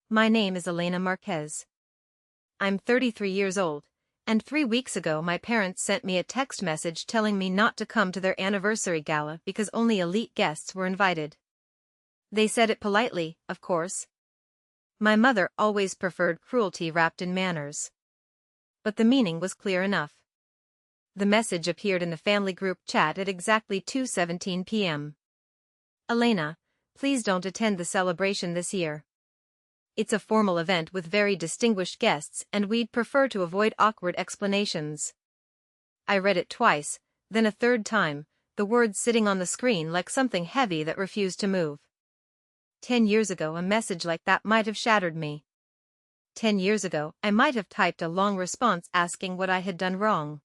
My name is Elena Marquez. I'm 33 years old, and 3 weeks ago my parents sent me a text message telling me not to come to their anniversary gala because only elite guests were invited. They said it politely, of course. My mother always preferred cruelty wrapped in manners. But the meaning was clear enough. The message appeared in the family group chat at exactly 2:17 p.m. Elena, please don't attend the celebration this year. It's a formal event with very distinguished guests and we'd prefer to avoid awkward explanations. I read it twice, then a third time, the words sitting on the screen like something heavy that refused to move. 10 years ago a message like that might have shattered me. 10 years ago I might have typed a long response asking what I had done wrong.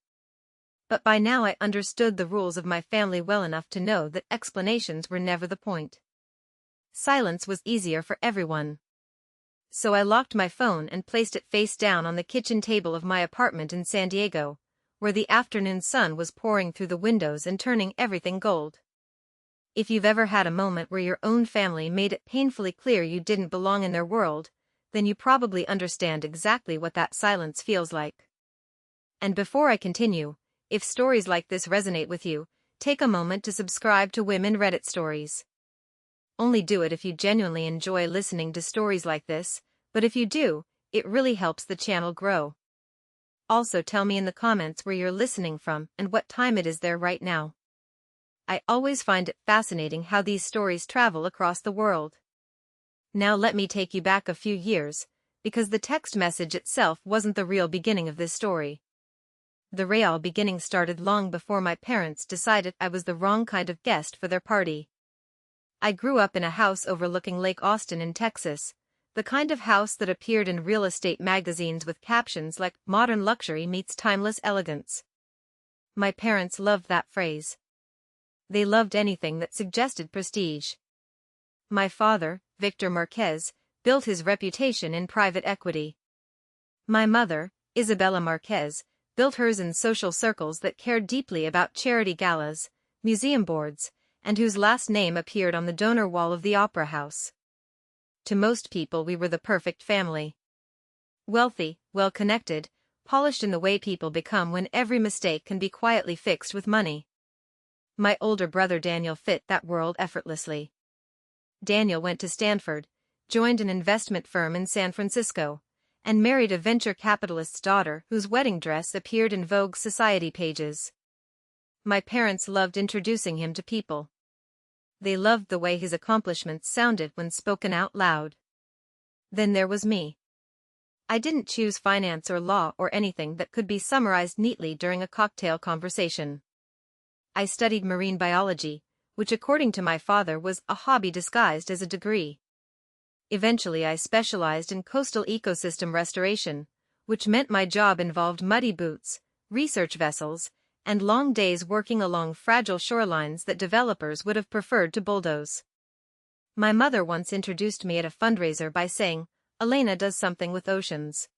But by now I understood the rules of my family well enough to know that explanations were never the point. Silence was easier for everyone. So I locked my phone and placed it face down on the kitchen table of my apartment in San Diego, where the afternoon sun was pouring through the windows and turning everything gold. If you've ever had a moment where your own family made it painfully clear you didn't belong in their world, then you probably understand exactly what that silence feels like. And before I continue, if stories like this resonate with you, take a moment to subscribe to Women Reddit Stories. Only do it if you genuinely enjoy listening to stories like this, but if you do, it really helps the channel grow. Also tell me in the comments where you're listening from and what time it is there right now. I always find it fascinating how these stories travel across the world. Now let me take you back a few years, because the text message itself wasn't the real beginning of this story. The real beginning started long before my parents decided I was the wrong kind of guest for their party. I grew up in a house overlooking Lake Austin in Texas, the kind of house that appeared in real estate magazines with captions like "Modern luxury meets timeless elegance." My parents loved that phrase. They loved anything that suggested prestige. My father, Victor Marquez, built his reputation in private equity. My mother, Isabella Marquez, built hers in social circles that cared deeply about charity galas, museum boards, and whose last name appeared on the donor wall of the Opera House. To most people we were the perfect family. Wealthy, well-connected, polished in the way people become when every mistake can be quietly fixed with money. My older brother Daniel fit that world effortlessly. Daniel went to Stanford, joined an investment firm in San Francisco, and married a venture capitalist's daughter whose wedding dress appeared in Vogue's society pages. My parents loved introducing him to people. They loved the way his accomplishments sounded when spoken out loud. Then there was me. I didn't choose finance or law or anything that could be summarized neatly during a cocktail conversation. I studied marine biology, which according to my father was a hobby disguised as a degree. Eventually I specialized in coastal ecosystem restoration, which meant my job involved muddy boots, research vessels, and long days working along fragile shorelines that developers would have preferred to bulldoze. My mother once introduced me at a fundraiser by saying, "Elena does something with oceans.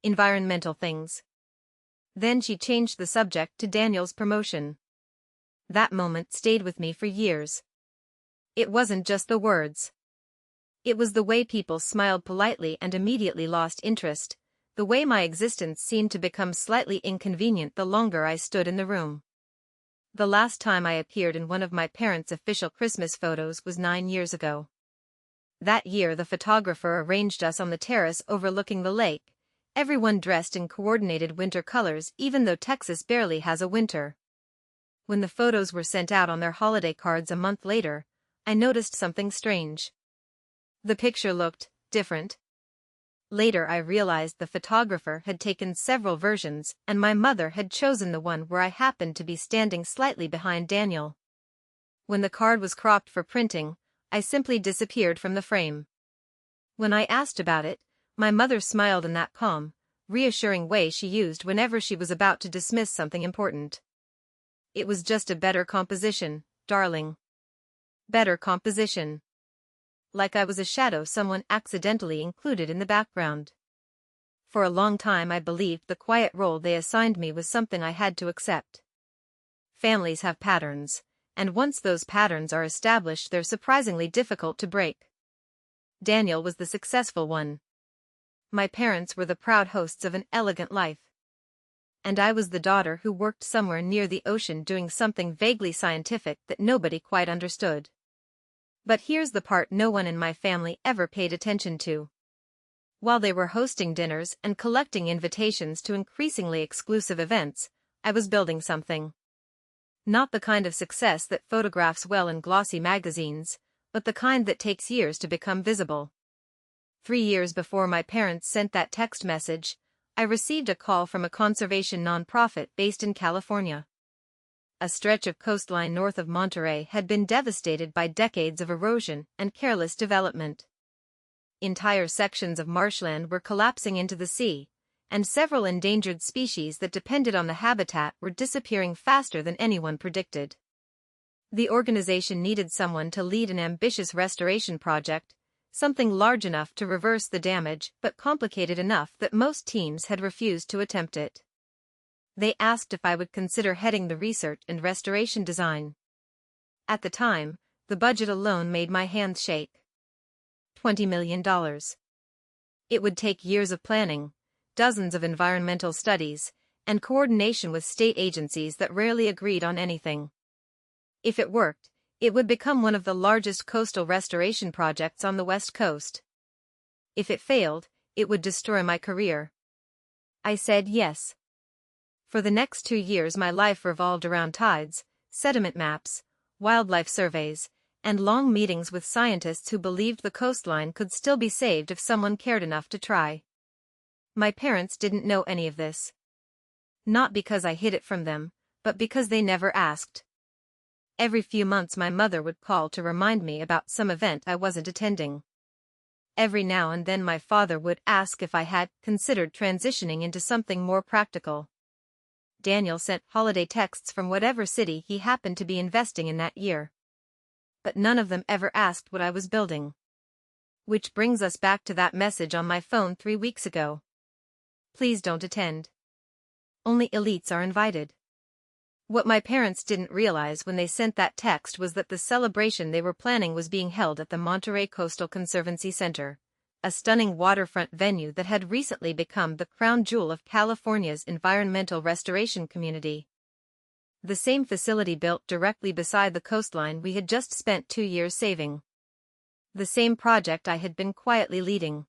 Environmental things." Then she changed the subject to Daniel's promotion. That moment stayed with me for years. It wasn't just the words. It was the way people smiled politely and immediately lost interest, the way my existence seemed to become slightly inconvenient the longer I stood in the room. The last time I appeared in one of my parents' official Christmas photos was 9 years ago. That year the photographer arranged us on the terrace overlooking the lake, everyone dressed in coordinated winter colors even though Texas barely has a winter. When the photos were sent out on their holiday cards a month later, I noticed something strange. The picture looked different. Later I realized the photographer had taken several versions and my mother had chosen the one where I happened to be standing slightly behind Daniel. When the card was cropped for printing, I simply disappeared from the frame. When I asked about it, my mother smiled in that calm, reassuring way she used whenever she was about to dismiss something important. "It was just a better composition, darling. Better composition." Like I was a shadow someone accidentally included in the background. For a long time I believed the quiet role they assigned me was something I had to accept. Families have patterns, and once those patterns are established they're surprisingly difficult to break. Daniel was the successful one. My parents were the proud hosts of an elegant life. And I was the daughter who worked somewhere near the ocean doing something vaguely scientific that nobody quite understood. But here's the part no one in my family ever paid attention to. While they were hosting dinners and collecting invitations to increasingly exclusive events, I was building something. Not the kind of success that photographs well in glossy magazines, but the kind that takes years to become visible. 3 years before my parents sent that text message, I received a call from a conservation nonprofit based in California. A stretch of coastline north of Monterey had been devastated by decades of erosion and careless development. Entire sections of marshland were collapsing into the sea, and several endangered species that depended on the habitat were disappearing faster than anyone predicted. The organization needed someone to lead an ambitious restoration project, something large enough to reverse the damage but complicated enough that most teams had refused to attempt it. They asked if I would consider heading the research and restoration design. At the time, the budget alone made my hands shake. $20 million. It would take years of planning, dozens of environmental studies, and coordination with state agencies that rarely agreed on anything. If it worked, it would become one of the largest coastal restoration projects on the West Coast. If it failed, it would destroy my career. I said yes. For the next 2 years my life revolved around tides, sediment maps, wildlife surveys, and long meetings with scientists who believed the coastline could still be saved if someone cared enough to try. My parents didn't know any of this. Not because I hid it from them, but because they never asked. Every few months my mother would call to remind me about some event I wasn't attending. Every now and then my father would ask if I had considered transitioning into something more practical. Daniel sent holiday texts from whatever city he happened to be investing in that year. But none of them ever asked what I was building. Which brings us back to that message on my phone 3 weeks ago. Please don't attend. Only elites are invited. What my parents didn't realize when they sent that text was that the celebration they were planning was being held at the Monterey Coastal Conservancy Center, a stunning waterfront venue that had recently become the crown jewel of California's environmental restoration community. The same facility built directly beside the coastline we had just spent 2 years saving. The same project I had been quietly leading.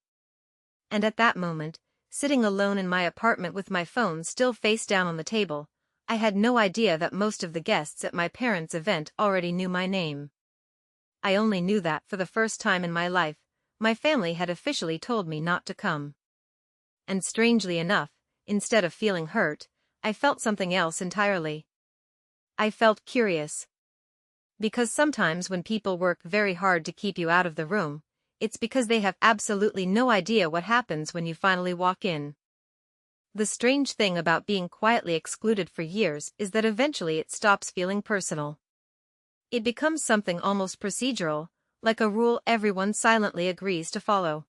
And at that moment, sitting alone in my apartment with my phone still face down on the table, I had no idea that most of the guests at my parents' event already knew my name. I only knew that for the first time in my life, my family had officially told me not to come. And strangely enough, instead of feeling hurt, I felt something else entirely. I felt curious. Because sometimes when people work very hard to keep you out of the room, it's because they have absolutely no idea what happens when you finally walk in. The strange thing about being quietly excluded for years is that eventually it stops feeling personal. It becomes something almost procedural, like a rule everyone silently agrees to follow.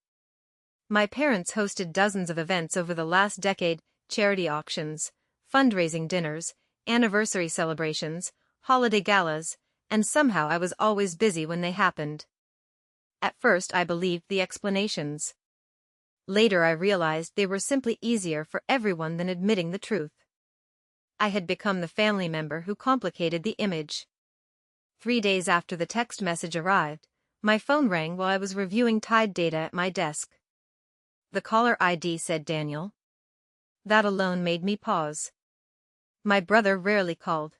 My parents hosted dozens of events over the last decade: charity auctions, fundraising dinners, anniversary celebrations, holiday galas, and somehow I was always busy when they happened. At first I believed the explanations. Later I realized they were simply easier for everyone than admitting the truth. I had become the family member who complicated the image. 3 days after the text message arrived, my phone rang while I was reviewing tide data at my desk. The caller ID said Daniel. That alone made me pause. My brother rarely called.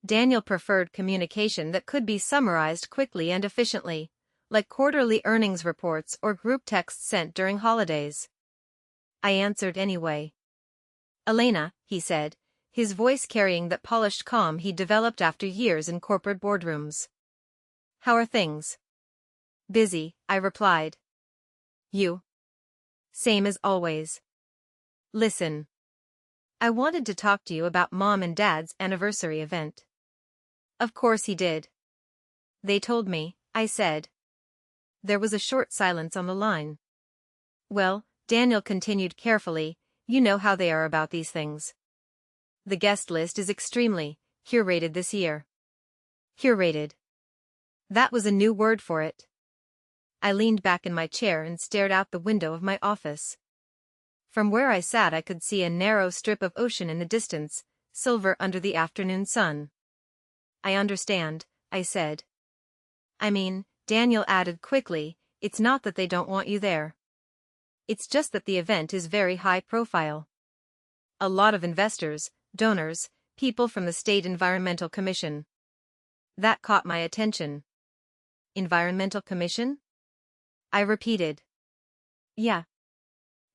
Daniel preferred communication that could be summarized quickly and efficiently, like quarterly earnings reports or group texts sent during holidays. I answered anyway. Elena, he said, his voice carrying that polished calm he'd developed after years in corporate boardrooms. How are things? Busy, I replied. You? Same as always. Listen. I wanted to talk to you about Mom and Dad's anniversary event. Of course he did. They told me, I said. There was a short silence on the line. Well, Daniel continued carefully, you know how they are about these things. The guest list is extremely curated this year. Curated. That was a new word for it. I leaned back in my chair and stared out the window of my office. From where I sat I could see a narrow strip of ocean in the distance, silver under the afternoon sun. I understand, I said. I mean, Daniel added quickly, it's not that they don't want you there. It's just that the event is very high profile. A lot of investors, donors, people from the State Environmental Commission. That caught my attention. Environmental Commission? I repeated. Yeah.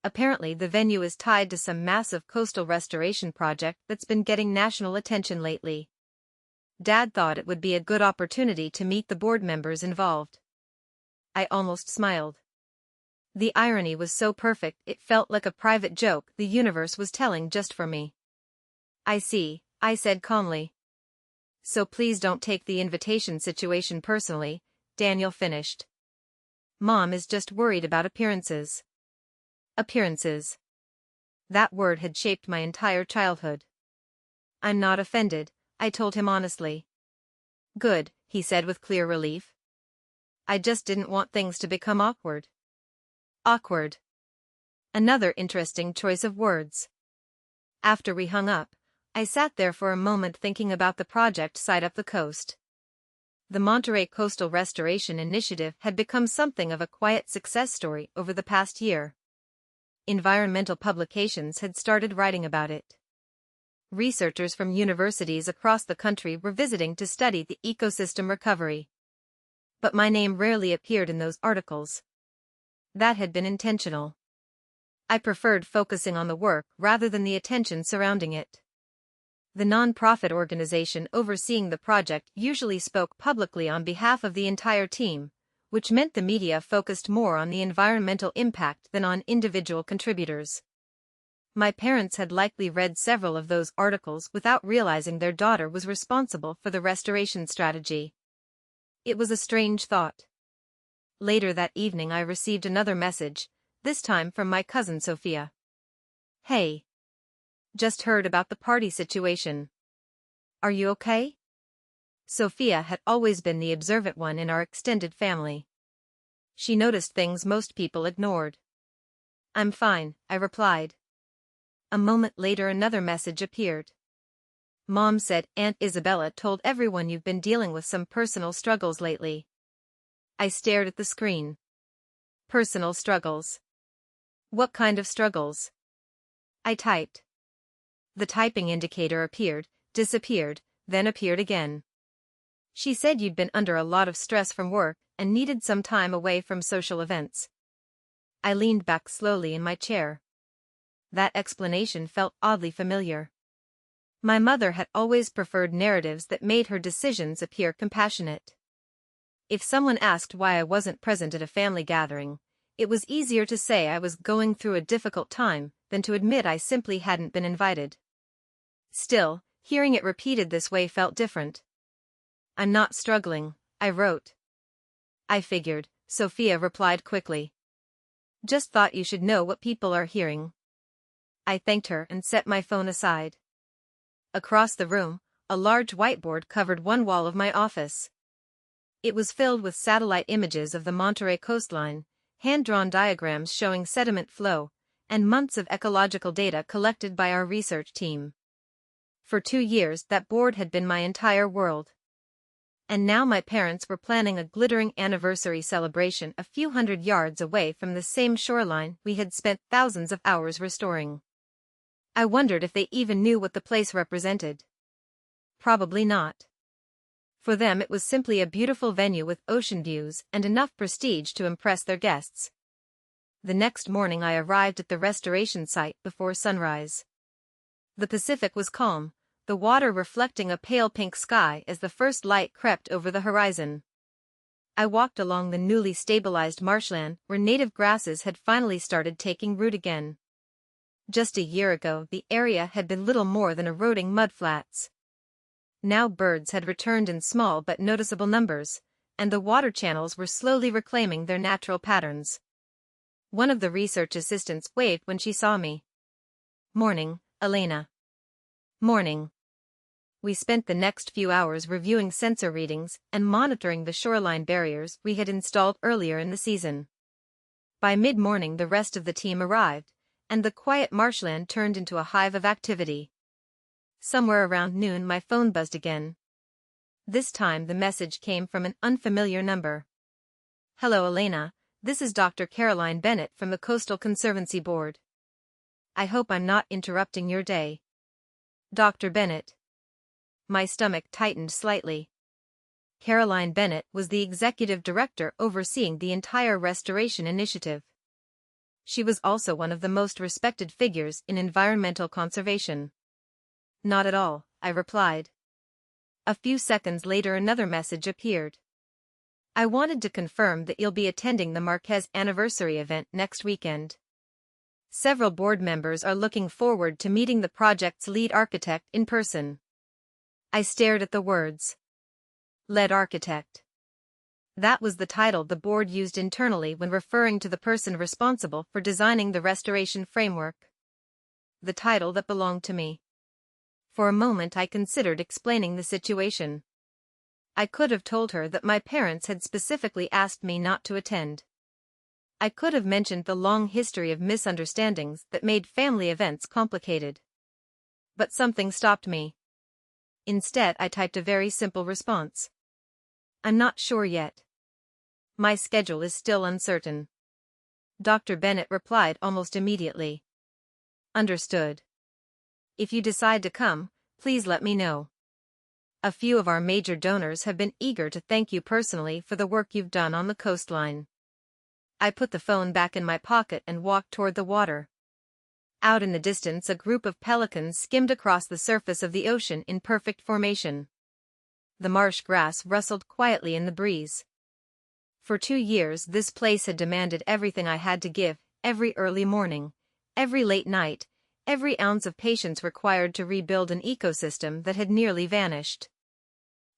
Apparently the venue is tied to some massive coastal restoration project that's been getting national attention lately. Dad thought it would be a good opportunity to meet the board members involved. I almost smiled. The irony was so perfect it felt like a private joke the universe was telling just for me. I see, I said calmly. So please don't take the invitation situation personally, Daniel finished. Mom is just worried about appearances. Appearances. That word had shaped my entire childhood. I'm not offended, I told him honestly. Good, he said with clear relief. I just didn't want things to become awkward. Awkward. Another interesting choice of words. After we hung up, I sat there for a moment thinking about the project site up the coast. The Monterey Coastal Restoration Initiative had become something of a quiet success story over the past year. Environmental publications had started writing about it. Researchers from universities across the country were visiting to study the ecosystem recovery. But my name rarely appeared in those articles. That had been intentional. I preferred focusing on the work rather than the attention surrounding it. The non-profit organization overseeing the project usually spoke publicly on behalf of the entire team, which meant the media focused more on the environmental impact than on individual contributors. My parents had likely read several of those articles without realizing their daughter was responsible for the restoration strategy. It was a strange thought. Later that evening I received another message, this time from my cousin Sophia. Hey. Just heard about the party situation. Are you okay? Sophia had always been the observant one in our extended family. She noticed things most people ignored. I'm fine, I replied. A moment later another message appeared. Mom said Aunt Isabella told everyone you've been dealing with some personal struggles lately. I stared at the screen. Personal struggles. What kind of struggles? I typed. The typing indicator appeared, disappeared, then appeared again. She said you'd been under a lot of stress from work and needed some time away from social events. I leaned back slowly in my chair. That explanation felt oddly familiar. My mother had always preferred narratives that made her decisions appear compassionate. If someone asked why I wasn't present at a family gathering, it was easier to say I was going through a difficult time than to admit I simply hadn't been invited. Still, hearing it repeated this way felt different. I'm not struggling, I wrote. I figured, Sophia replied quickly. Just thought you should know what people are hearing. I thanked her and set my phone aside. Across the room, a large whiteboard covered one wall of my office. It was filled with satellite images of the Monterey coastline, hand-drawn diagrams showing sediment flow, and months of ecological data collected by our research team. For 2 years that board had been my entire world. And now my parents were planning a glittering anniversary celebration a few hundred yards away from the same shoreline we had spent thousands of hours restoring. I wondered if they even knew what the place represented. Probably not. For them it was simply a beautiful venue with ocean views and enough prestige to impress their guests. The next morning I arrived at the restoration site before sunrise. The Pacific was calm, the water reflecting a pale pink sky as the first light crept over the horizon. I walked along the newly stabilized marshland where native grasses had finally started taking root again. Just a year ago the area had been little more than eroding mudflats. Now birds had returned in small but noticeable numbers, and the water channels were slowly reclaiming their natural patterns. One of the research assistants waved when she saw me. Morning, Elena. Morning. We spent the next few hours reviewing sensor readings and monitoring the shoreline barriers we had installed earlier in the season. By mid-morning the rest of the team arrived, and the quiet marshland turned into a hive of activity. Somewhere around noon my phone buzzed again. This time the message came from an unfamiliar number. "Hello Elena, this is Dr. Caroline Bennett from the Coastal Conservancy Board. I hope I'm not interrupting your day." Dr. Bennett. My stomach tightened slightly. Caroline Bennett was the executive director overseeing the entire restoration initiative. She was also one of the most respected figures in environmental conservation. "Not at all," I replied. A few seconds later another message appeared. "I wanted to confirm that you'll be attending the Marquez anniversary event next weekend. Several board members are looking forward to meeting the project's lead architect in person." I stared at the words. Lead architect. That was the title the board used internally when referring to the person responsible for designing the restoration framework. The title that belonged to me. For a moment I considered explaining the situation. I could have told her that my parents had specifically asked me not to attend. I could have mentioned the long history of misunderstandings that made family events complicated. But something stopped me. Instead I typed a very simple response. "I'm not sure yet. My schedule is still uncertain." Dr. Bennett replied almost immediately. "Understood. If you decide to come, please let me know. A few of our major donors have been eager to thank you personally for the work you've done on the coastline." I put the phone back in my pocket and walked toward the water. Out in the distance a group of pelicans skimmed across the surface of the ocean in perfect formation. The marsh grass rustled quietly in the breeze. For 2 years this place had demanded everything I had to give, every early morning, every late night, every ounce of patience required to rebuild an ecosystem that had nearly vanished.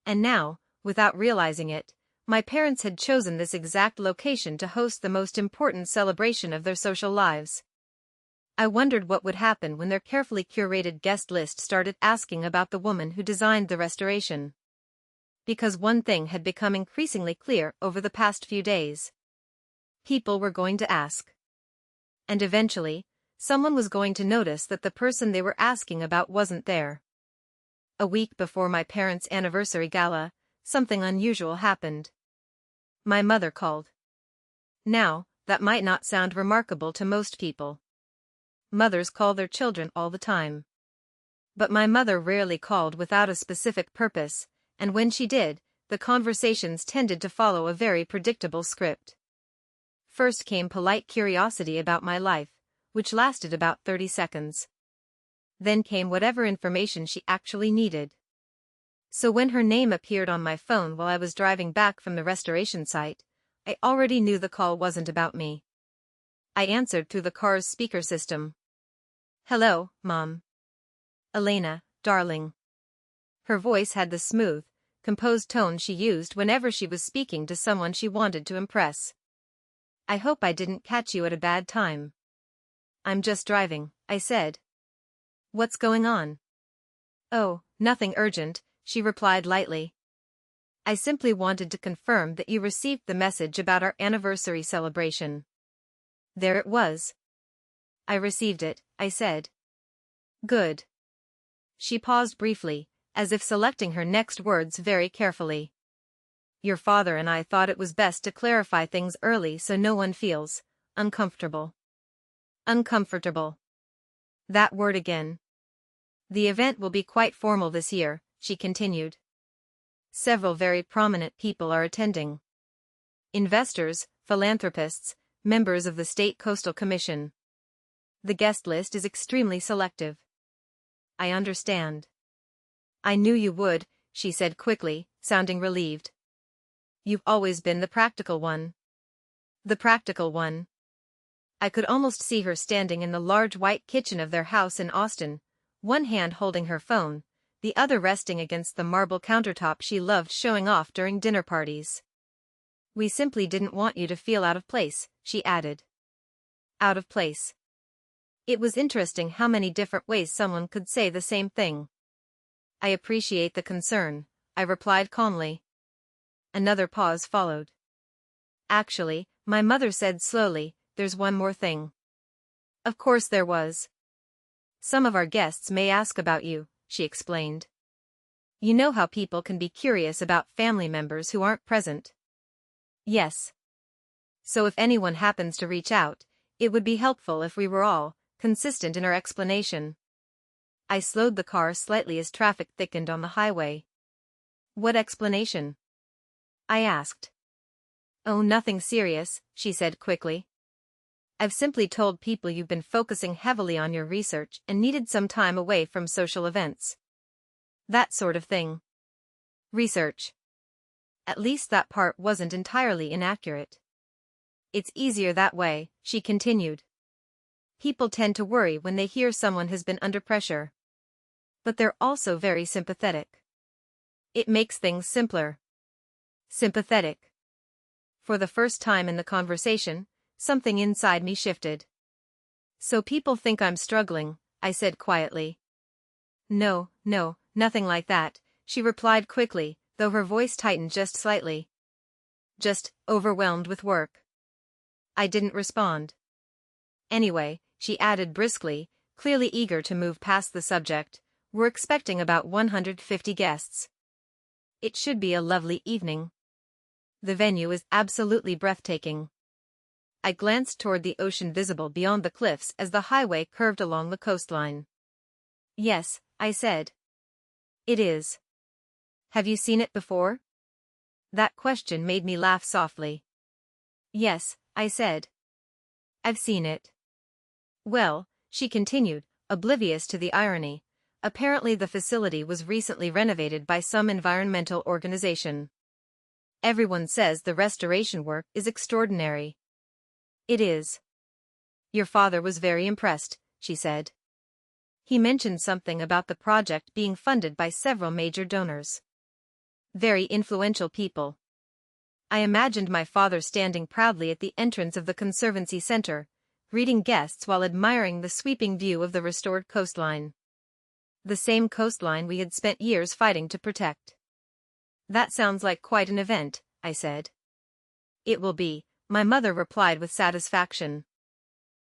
And now, without realizing it, my parents had chosen this exact location to host the most important celebration of their social lives. I wondered what would happen when their carefully curated guest list started asking about the woman who designed the restoration. Because one thing had become increasingly clear over the past few days. People were going to ask. And eventually, someone was going to notice that the person they were asking about wasn't there. A week before my parents' anniversary gala, something unusual happened. My mother called. Now, that might not sound remarkable to most people. Mothers call their children all the time. But my mother rarely called without a specific purpose, and when she did, the conversations tended to follow a very predictable script. First came polite curiosity about my life, which lasted about 30 seconds. Then came whatever information she actually needed. So when her name appeared on my phone while I was driving back from the restoration site, I already knew the call wasn't about me. I answered through the car's speaker system. "Hello, Mom. Elena, darling." Her voice had the smooth, composed tone she used whenever she was speaking to someone she wanted to impress. "I hope I didn't catch you at a bad time." "I'm just driving," I said. "What's going on?" "Oh, nothing urgent," she replied lightly. "I simply wanted to confirm that you received the message about our anniversary celebration." There it was. "I received it," I said. "Good." She paused briefly, as if selecting her next words very carefully. "Your father and I thought it was best to clarify things early so no one feels uncomfortable." Uncomfortable. That word again. "The event will be quite formal this year," she continued. "Several very prominent people are attending. Investors, philanthropists, members of the State Coastal Commission. The guest list is extremely selective." "I understand." "I knew you would," she said quickly, sounding relieved. "You've always been the practical one." The practical one. I could almost see her standing in the large white kitchen of their house in Austin, one hand holding her phone, the other resting against the marble countertop she loved showing off during dinner parties. "We simply didn't want you to feel out of place," she added. Out of place. It was interesting how many different ways someone could say the same thing. I appreciate the concern, I replied calmly. Another pause followed. Actually, my mother said slowly, there's one more thing. Of course there was. Some of our guests may ask about you, she explained. You know how people can be curious about family members who aren't present. Yes. So if anyone happens to reach out, it would be helpful if we were all consistent in our explanation. I slowed the car slightly as traffic thickened on the highway. What explanation? I asked. Oh, nothing serious, she said quickly. I've simply told people you've been focusing heavily on your research and needed some time away from social events. That sort of thing. Research. At least that part wasn't entirely inaccurate. It's easier that way, she continued. People tend to worry when they hear someone has been under pressure. But they're also very sympathetic. It makes things simpler. Sympathetic. For the first time in the conversation, something inside me shifted. So people think I'm struggling, I said quietly. No, nothing like that, she replied quickly, though her voice tightened just slightly. Just overwhelmed with work. I didn't respond. Anyway, she added briskly, clearly eager to move past the subject, we're expecting about 150 guests. It should be a lovely evening. The venue is absolutely breathtaking. I glanced toward the ocean visible beyond the cliffs as the highway curved along the coastline. Yes, I said. It is. Have you seen it before? That question made me laugh softly. Yes, I said. I've seen it. Well, she continued, oblivious to the irony, apparently the facility was recently renovated by some environmental organization. Everyone says the restoration work is extraordinary. It is. Your father was very impressed, she said. He mentioned something about the project being funded by several major donors. Very influential people. I imagined my father standing proudly at the entrance of the Conservancy Center, greeting guests while admiring the sweeping view of the restored coastline. The same coastline we had spent years fighting to protect. That sounds like quite an event, I said. It will be, my mother replied with satisfaction.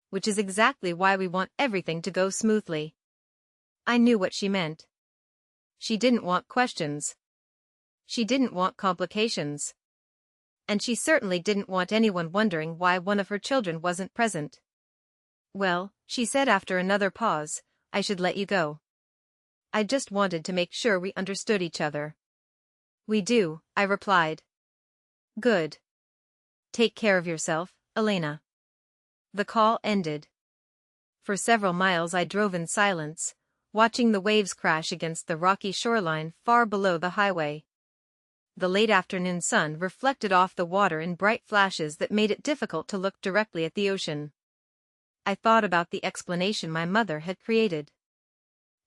Which is exactly why we want everything to go smoothly. I knew what she meant. She didn't want questions. She didn't want complications. And she certainly didn't want anyone wondering why one of her children wasn't present. Well, she said after another pause, I should let you go. I just wanted to make sure we understood each other. We do, I replied. Good. Take care of yourself, Elena. The call ended. For several miles I drove in silence, watching the waves crash against the rocky shoreline far below the highway. The late afternoon sun reflected off the water in bright flashes that made it difficult to look directly at the ocean. I thought about the explanation my mother had created.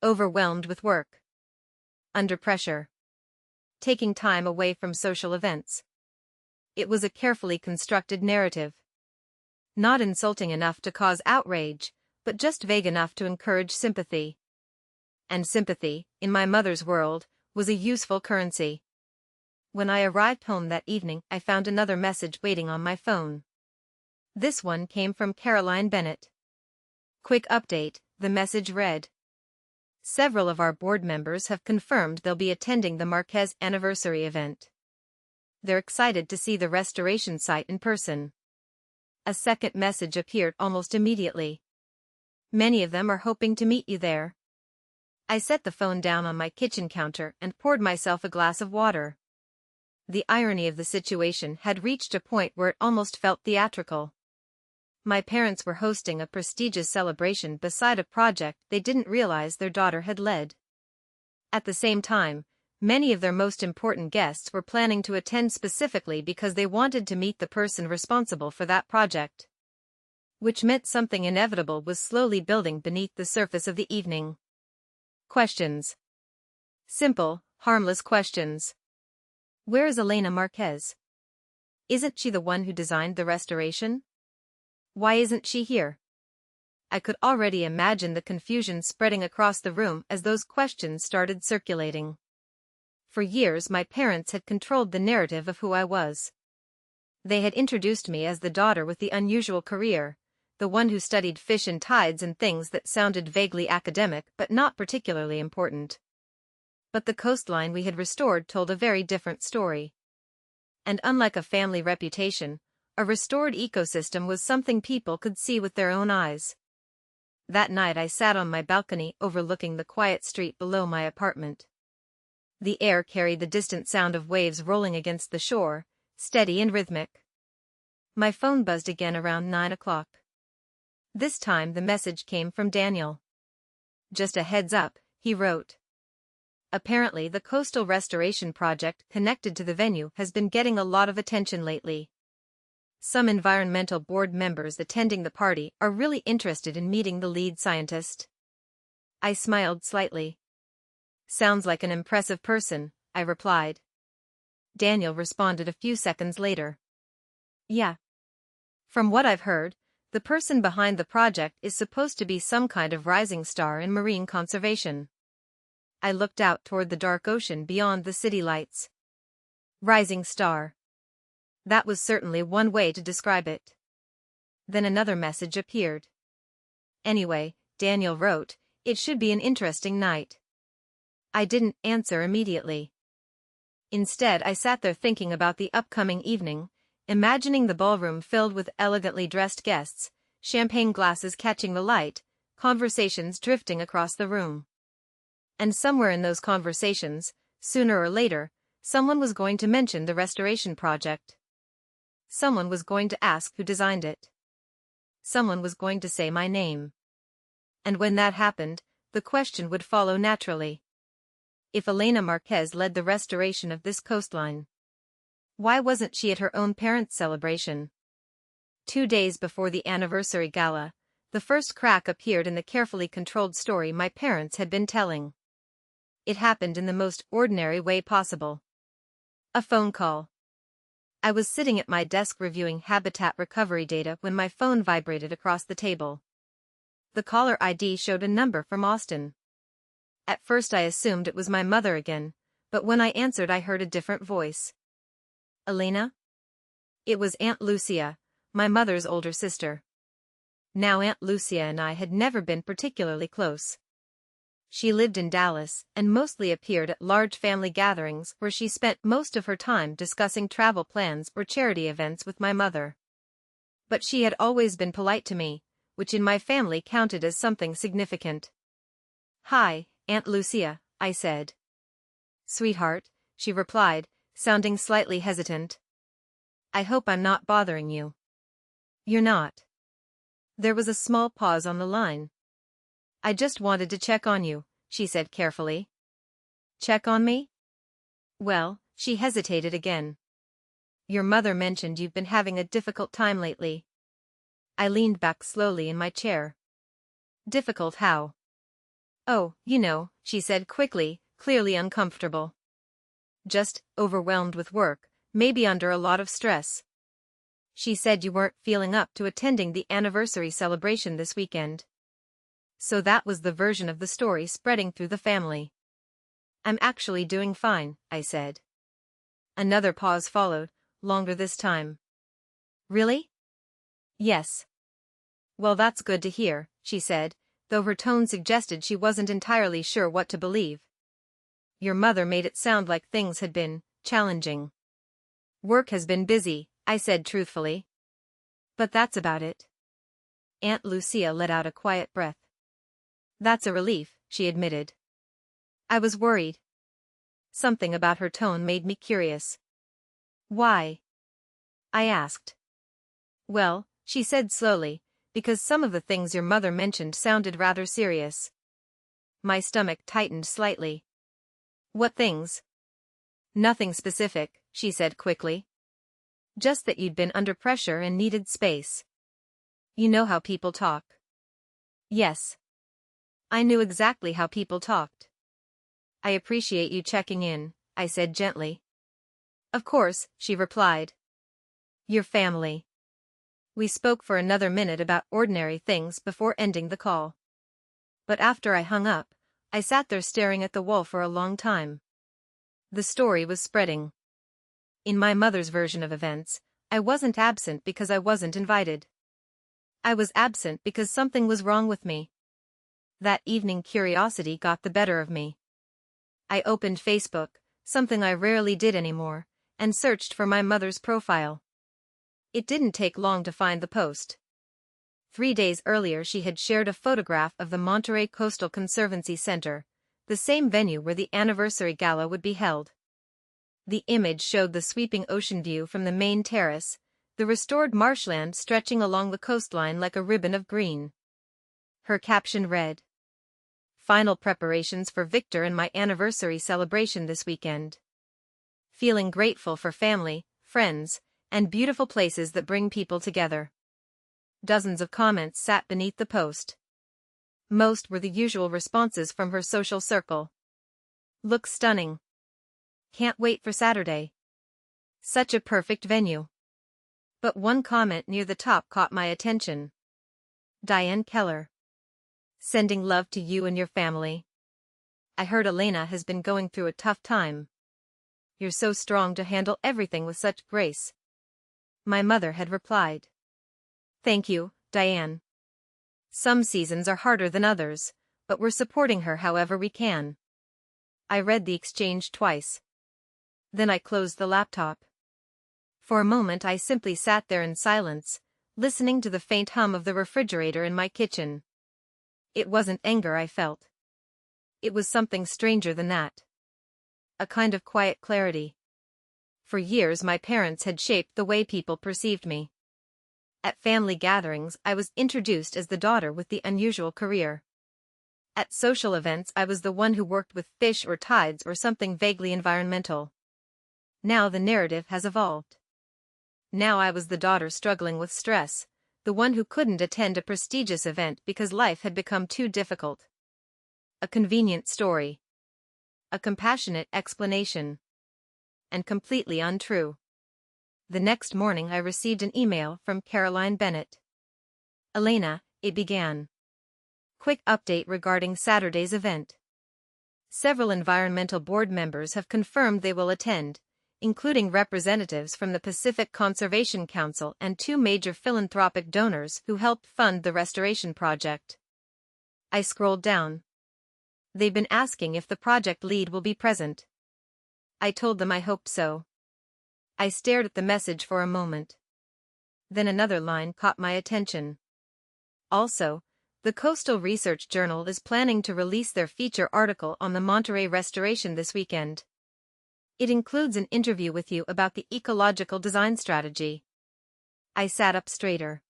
Overwhelmed with work. Under pressure. Taking time away from social events. It was a carefully constructed narrative. Not insulting enough to cause outrage, but just vague enough to encourage sympathy. And sympathy, in my mother's world, was a useful currency. When I arrived home that evening, I found another message waiting on my phone. This one came from Caroline Bennett. Quick update, the message read. Several of our board members have confirmed they'll be attending the Marquez anniversary event. They're excited to see the restoration site in person. A second message appeared almost immediately. Many of them are hoping to meet you there. I set the phone down on my kitchen counter and poured myself a glass of water. The irony of the situation had reached a point where it almost felt theatrical. My parents were hosting a prestigious celebration beside a project they didn't realize their daughter had led. At the same time, many of their most important guests were planning to attend specifically because they wanted to meet the person responsible for that project. Which meant something inevitable was slowly building beneath the surface of the evening. Questions. Simple, harmless questions. Where is Elena Marquez? Isn't she the one who designed the restoration? Why isn't she here? I could already imagine the confusion spreading across the room as those questions started circulating. For years my parents had controlled the narrative of who I was. They had introduced me as the daughter with the unusual career, the one who studied fish and tides and things that sounded vaguely academic but not particularly important. But the coastline we had restored told a very different story. And unlike a family reputation, a restored ecosystem was something people could see with their own eyes. That night I sat on my balcony overlooking the quiet street below my apartment. The air carried the distant sound of waves rolling against the shore, steady and rhythmic. My phone buzzed again around 9 o'clock. This time the message came from Daniel. "Just a heads up," he wrote. "Apparently the coastal restoration project connected to the venue has been getting a lot of attention lately. Some environmental board members attending the party are really interested in meeting the lead scientist." I smiled slightly. "Sounds like an impressive person," I replied. Daniel responded a few seconds later. "Yeah. From what I've heard, the person behind the project is supposed to be some kind of rising star in marine conservation." I looked out toward the dark ocean beyond the city lights. Rising star. That was certainly one way to describe it. Then another message appeared. "Anyway," Daniel wrote, "it should be an interesting night." I didn't answer immediately. Instead, I sat there thinking about the upcoming evening, imagining the ballroom filled with elegantly dressed guests, champagne glasses catching the light, conversations drifting across the room. And somewhere in those conversations, sooner or later, someone was going to mention the restoration project. Someone was going to ask who designed it. Someone was going to say my name. And when that happened, the question would follow naturally. If Elena Marquez led the restoration of this coastline, why wasn't she at her own parents' celebration? 2 days before the anniversary gala, the first crack appeared in the carefully controlled story my parents had been telling. It happened in the most ordinary way possible. A phone call. I was sitting at my desk reviewing habitat recovery data when my phone vibrated across the table. The caller ID showed a number from Austin. At first I assumed it was my mother again, but when I answered I heard a different voice. "Elena?" It was Aunt Lucia, my mother's older sister. Now Aunt Lucia and I had never been particularly close. She lived in Dallas and mostly appeared at large family gatherings where she spent most of her time discussing travel plans or charity events with my mother. But she had always been polite to me, which in my family counted as something significant. "Hi, Aunt Lucia," I said. "Sweetheart," she replied, sounding slightly hesitant. "I hope I'm not bothering you." "You're not." There was a small pause on the line. "I just wanted to check on you," she said carefully. "Check on me?" "Well," she hesitated again. "Your mother mentioned you've been having a difficult time lately." I leaned back slowly in my chair. "Difficult how?" "Oh, you know," she said quickly, clearly uncomfortable. "Just overwhelmed with work, maybe under a lot of stress." "She said you weren't feeling up to attending the anniversary celebration this weekend." So that was the version of the story spreading through the family. "I'm actually doing fine," I said. Another pause followed, longer this time. "Really?" "Yes." "Well, that's good to hear," she said, though her tone suggested she wasn't entirely sure what to believe. "Your mother made it sound like things had been challenging." "Work has been busy," I said truthfully. "But that's about it." Aunt Lucia let out a quiet breath. "That's a relief," she admitted. I was worried. Something about her tone made me curious. "Why?" I asked. "Well," she said slowly, "because some of the things your mother mentioned sounded rather serious." My stomach tightened slightly. "What things?" "Nothing specific," she said quickly. "Just that you'd been under pressure and needed space. You know how people talk." Yes. I knew exactly how people talked. "I appreciate you checking in," I said gently. "Of course," she replied. "Your family." We spoke for another minute about ordinary things before ending the call. But after I hung up, I sat there staring at the wall for a long time. The story was spreading. In my mother's version of events, I wasn't absent because I wasn't invited. I was absent because something was wrong with me. That evening curiosity got the better of me. I opened Facebook, something I rarely did anymore, and searched for my mother's profile. It didn't take long to find the post. 3 days earlier she had shared a photograph of the Monterey Coastal Conservancy Center, the same venue where the anniversary gala would be held. The image showed the sweeping ocean view from the main terrace, the restored marshland stretching along the coastline like a ribbon of green. Her caption read, "Final preparations for Victor and my anniversary celebration this weekend. Feeling grateful for family, friends, and beautiful places that bring people together." Dozens of comments sat beneath the post. Most were the usual responses from her social circle. "Looks stunning. Can't wait for Saturday. Such a perfect venue." But one comment near the top caught my attention. Diane Keller. "Sending love to you and your family. I heard Elena has been going through a tough time. You're so strong to handle everything with such grace." My mother had replied. "Thank you, Diane. Some seasons are harder than others, but we're supporting her however we can." I read the exchange twice. Then I closed the laptop. For a moment I simply sat there in silence, listening to the faint hum of the refrigerator in my kitchen. It wasn't anger I felt. It was something stranger than that. A kind of quiet clarity. For years my parents had shaped the way people perceived me. At family gatherings I was introduced as the daughter with the unusual career. At social events I was the one who worked with fish or tides or something vaguely environmental. Now the narrative has evolved. Now I was the daughter struggling with stress, the one who couldn't attend a prestigious event because life had become too difficult. A convenient story. A compassionate explanation. And completely untrue. The next morning I received an email from Caroline Bennett. "Elena," it began. "Quick update regarding Saturday's event. Several environmental board members have confirmed they will attend, including representatives from the Pacific Conservation Council and 2 major philanthropic donors who helped fund the restoration project." I scrolled down. "They've been asking if the project lead will be present." I told them I hoped so. I stared at the message for a moment. Then another line caught my attention. "Also, the Coastal Research Journal is planning to release their feature article on the Monterey restoration this weekend. It includes an interview with you about the ecological design strategy." I sat up straighter.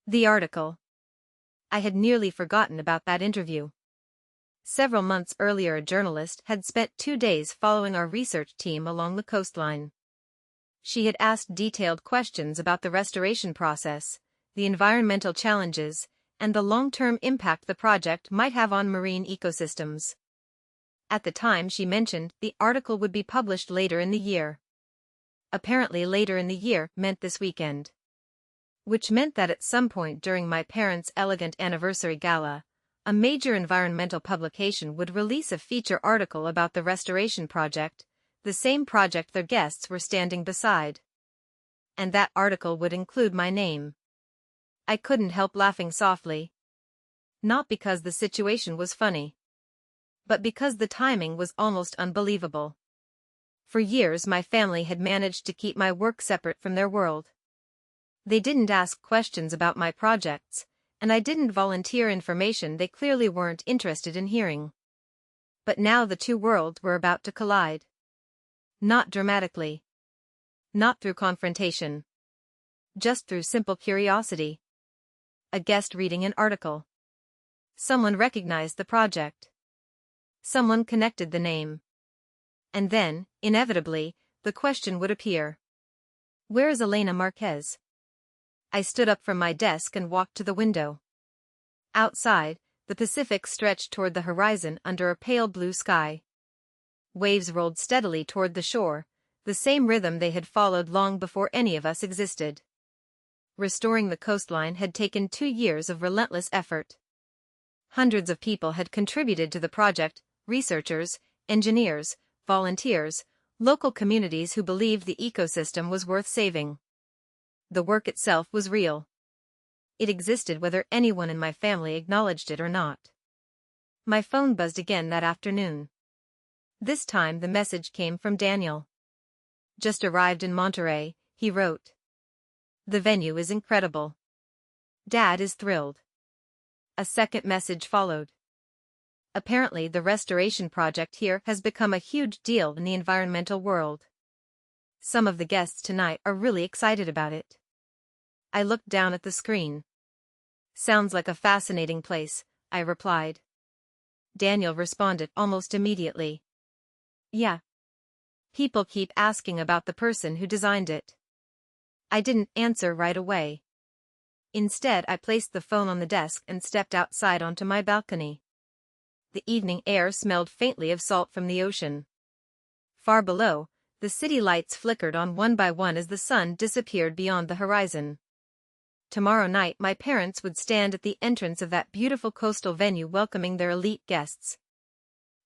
The article. I had nearly forgotten about that interview. Several months earlier a journalist had spent 2 days following our research team along the coastline. She had asked detailed questions about the restoration process, the environmental challenges, and the long-term impact the project might have on marine ecosystems. At the time she mentioned the article would be published later in the year. Apparently later in the year meant this weekend. Which meant that at some point during my parents' elegant anniversary gala, a major environmental publication would release a feature article about the restoration project, the same project their guests were standing beside. And that article would include my name. I couldn't help laughing softly. Not because the situation was funny, but because the timing was almost unbelievable. For years my family had managed to keep my work separate from their world. They didn't ask questions about my projects, and I didn't volunteer information they clearly weren't interested in hearing. But now the two worlds were about to collide. Not dramatically. Not through confrontation. Just through simple curiosity. A guest reading an article. Someone recognized the project. Someone connected the name. And then, inevitably, the question would appear. Where is Elena Marquez? I stood up from my desk and walked to the window. Outside, the Pacific stretched toward the horizon under a pale blue sky. Waves rolled steadily toward the shore, the same rhythm they had followed long before any of us existed. Restoring the coastline had taken 2 years of relentless effort. Hundreds of people had contributed to the project: researchers, engineers, volunteers, local communities who believed the ecosystem was worth saving. The work itself was real. It existed whether anyone in my family acknowledged it or not. My phone buzzed again that afternoon. This time the message came from Daniel. "Just arrived in Monterey," he wrote. "The venue is incredible. Dad is thrilled." A second message followed. "Apparently the restoration project here has become a huge deal in the environmental world. Some of the guests tonight are really excited about it." I looked down at the screen. "Sounds like a fascinating place," I replied. Daniel responded almost immediately. "Yeah. People keep asking about the person who designed it." I didn't answer right away. Instead, I placed the phone on the desk and stepped outside onto my balcony. The evening air smelled faintly of salt from the ocean. Far below, the city lights flickered on one by one as the sun disappeared beyond the horizon. Tomorrow night my parents would stand at the entrance of that beautiful coastal venue welcoming their elite guests.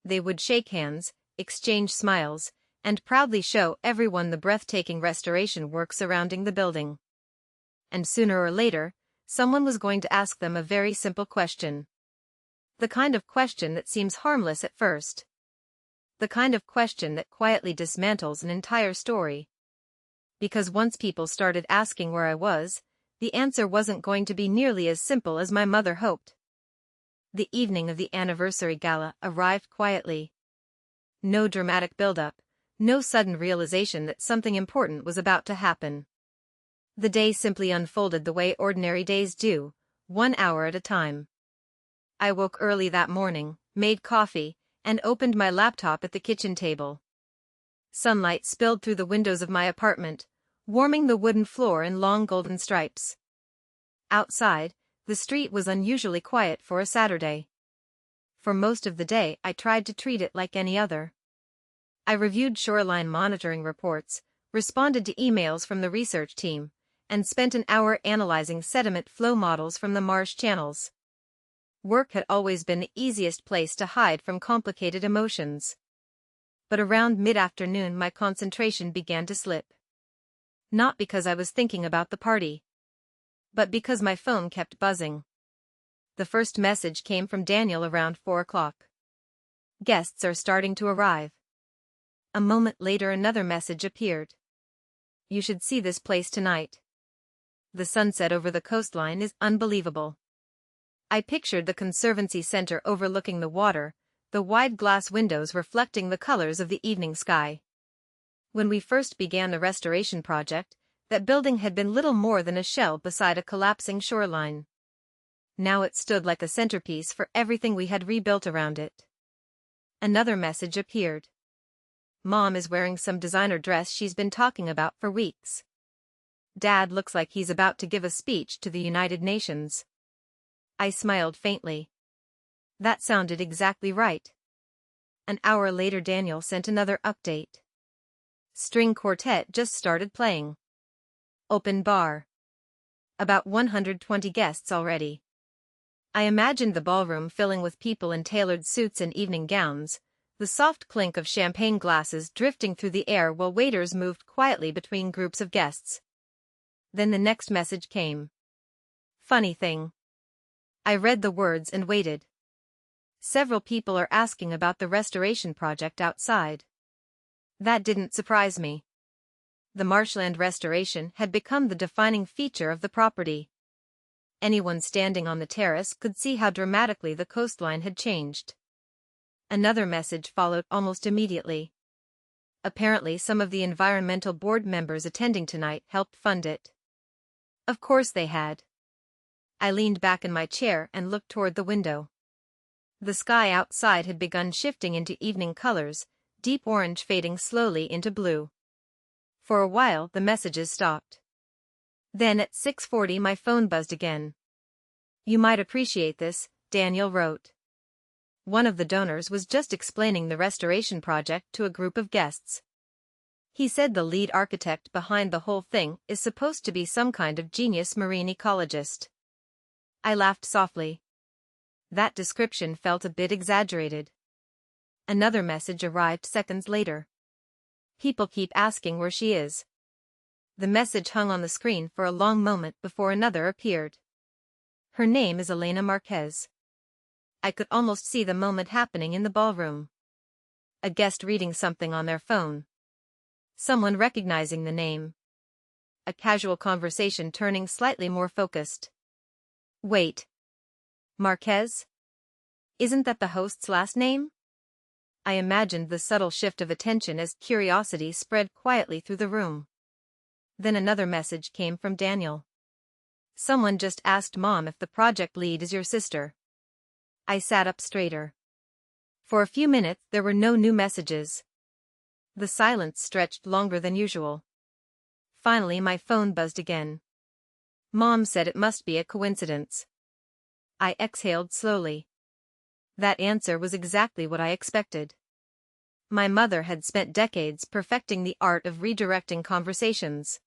They would shake hands, exchange smiles, and proudly show everyone the breathtaking restoration work surrounding the building. And sooner or later, someone was going to ask them a very simple question. The kind of question that seems harmless at first. The kind of question that quietly dismantles an entire story. Because once people started asking where I was, the answer wasn't going to be nearly as simple as my mother hoped. The evening of the anniversary gala arrived quietly. No dramatic build-up, no sudden realization that something important was about to happen. The day simply unfolded the way ordinary days do, 1 hour at a time. I woke early that morning, made coffee, and opened my laptop at the kitchen table. Sunlight spilled through the windows of my apartment, warming the wooden floor in long golden stripes. Outside, the street was unusually quiet for a Saturday. For most of the day I tried to treat it like any other. I reviewed shoreline monitoring reports, responded to emails from the research team, and spent an hour analyzing sediment flow models from the marsh channels. Work had always been the easiest place to hide from complicated emotions. But around mid-afternoon my concentration began to slip. Not because I was thinking about the party, but because my phone kept buzzing. The first message came from Daniel around 4 o'clock. "Guests are starting to arrive." A moment later another message appeared. "You should see this place tonight. The sunset over the coastline is unbelievable." I pictured the conservancy center overlooking the water, the wide glass windows reflecting the colors of the evening sky. When we first began the restoration project, that building had been little more than a shell beside a collapsing shoreline. Now it stood like a centerpiece for everything we had rebuilt around it. Another message appeared. "Mom is wearing some designer dress she's been talking about for weeks. Dad looks like he's about to give a speech to the United Nations." I smiled faintly. That sounded exactly right. An hour later Daniel sent another update. "String quartet just started playing. Open bar. About 120 guests already." I imagined the ballroom filling with people in tailored suits and evening gowns, the soft clink of champagne glasses drifting through the air while waiters moved quietly between groups of guests. Then the next message came. "Funny thing." I read the words and waited. "Several people are asking about the restoration project outside." That didn't surprise me. The marshland restoration had become the defining feature of the property. Anyone standing on the terrace could see how dramatically the coastline had changed. Another message followed almost immediately. Apparently some of the environmental board members attending tonight helped fund it. Of course they had. I leaned back in my chair and looked toward the window. The sky outside had begun shifting into evening colors, deep orange fading slowly into blue. For a while the messages stopped. Then at 6:40 my phone buzzed again. "You might appreciate this," Daniel wrote. One of the donors was just explaining the restoration project to a group of guests. He said the lead architect behind the whole thing is supposed to be some kind of genius marine ecologist. I laughed softly. That description felt a bit exaggerated. Another message arrived seconds later. People keep asking where she is. The message hung on the screen for a long moment before another appeared. Her name is Elena Marquez. I could almost see the moment happening in the ballroom. A guest reading something on their phone. Someone recognizing the name. A casual conversation turning slightly more focused. Wait. Marquez? Isn't that the host's last name? I imagined the subtle shift of attention as curiosity spread quietly through the room. Then another message came from Daniel. Someone just asked Mom if the project lead is your sister. I sat up straighter. For a few minutes there were no new messages. The silence stretched longer than usual. Finally my phone buzzed again. Mom said it must be a coincidence. I exhaled slowly. That answer was exactly what I expected. My mother had spent decades perfecting the art of redirecting conversations.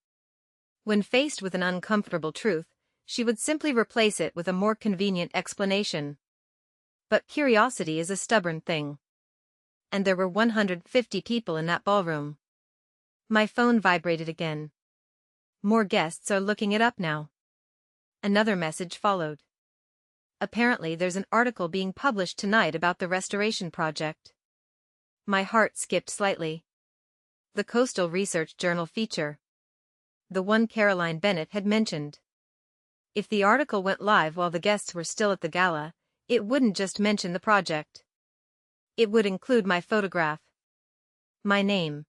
When faced with an uncomfortable truth, she would simply replace it with a more convenient explanation. But curiosity is a stubborn thing. And there were 150 people in that ballroom. My phone vibrated again. More guests are looking it up now. Another message followed. Apparently there's an article being published tonight about the restoration project. My heart skipped slightly. The Coastal Research Journal feature. The one Caroline Bennett had mentioned. If the article went live while the guests were still at the gala, it wouldn't just mention the project. It would include my photograph. My name.